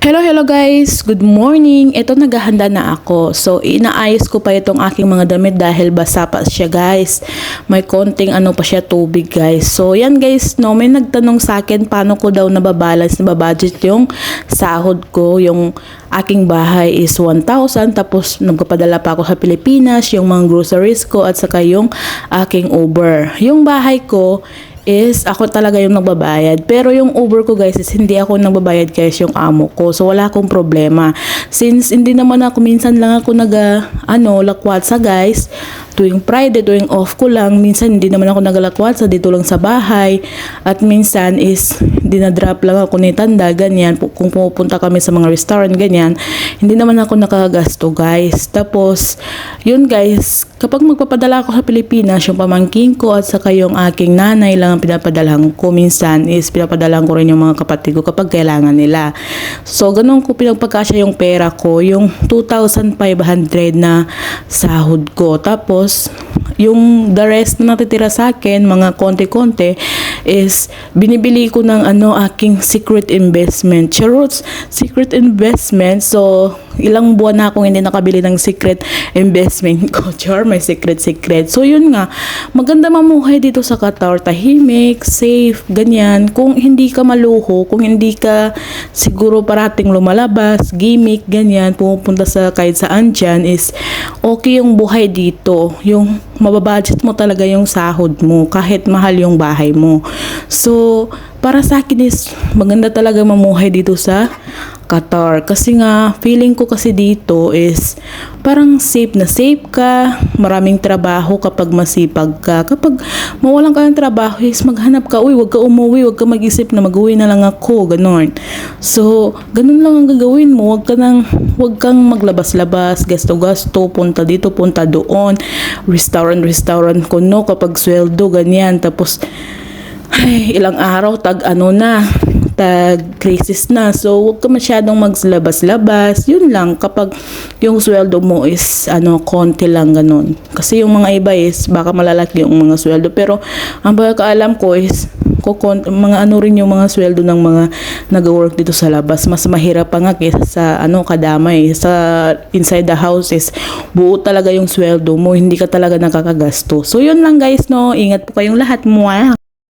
Hello guys! Good morning! Ito naghahanda na ako. So, inaayos ko pa itong aking mga damit dahil basa pa siya guys. May konting pa siya tubig guys. So, yan guys, no, may nagtanong sa akin paano ko daw nababalance, nababudget yung sahod ko. Yung aking bahay is 1,000 tapos nagpapadala pa ako sa Pilipinas, yung mga groceries ko at saka yung aking Uber. Yung bahay ko is ako talaga yung nagbabayad. Pero yung Uber ko guys is hindi ako nagbabayad guys, yung amo ko. So wala akong problema. Since hindi naman ako, minsan lang ako lakwatsa guys. Tuwing Friday, tuwing off ko lang. Minsan hindi naman ako naglakwatsa, dito lang sa bahay. At minsan is dinadrop lang ako ni Tanda, ganyan. Kung pupunta kami sa mga restaurant, ganyan. Hindi naman ako nakagasto guys. Tapos, yun guys, kapag magpapadala ako sa Pilipinas, yung pamangking ko at saka yung aking nanay lang ang pinapadalahan ko. Minsan is pinapadalahan ko rin yung mga kapatid ko kapag kailangan nila. So, ganun ko pinagpagkasya yung pera ko, yung 2,500 na sahod ko. Tapos, yung the rest na natitira sa akin, mga konti-konti, is binibili ko ng aking secret investment. Charot, secret investment. So, ilang buwan na akong hindi nakabili ng secret investment ko. Char, may secret. So, yun nga, maganda mamuhay dito sa Qatar. Tahimik, safe, ganyan. Kung hindi ka maluho, kung hindi ka siguro parating lumalabas, gimmick, ganyan, pumupunta sa kahit saan dyan, is okay yung buhay dito. Yung mababudget mo talaga yung sahod mo kahit mahal yung bahay mo. So, para sa akin is maganda talaga mamuhay dito sa Qatar. Kasi nga, feeling ko kasi dito is parang safe na safe ka, maraming trabaho kapag masipag ka. Kapag mawalan ka ng trabaho is maghanap ka, uy, wag ka umuwi, wag ka mag-isip na mag-uwi na lang ako, ganon. So, ganon lang ang gagawin mo, wag kang maglabas-labas, gasto-gasto, punta dito, punta doon, restaurant kuno kapag sweldo, ganyan. Tapos, ay, ilang araw, tag crisis na. So, huwag ka masyadong maglabas-labas. Yun lang, kapag yung sweldo mo is, konti lang, ganun. Kasi yung mga iba is, baka malalaki yung mga sweldo. Pero, ang pagkakaalam ko is, rin yung mga sweldo ng mga nag-work dito sa labas. Mas mahirap pa nga kaysa sa, kadamay. Sa inside the house is, buo talaga yung sweldo mo. Hindi ka talaga nakakagasto. So, yun lang guys, no. Ingat po kayong lahat. Mwah!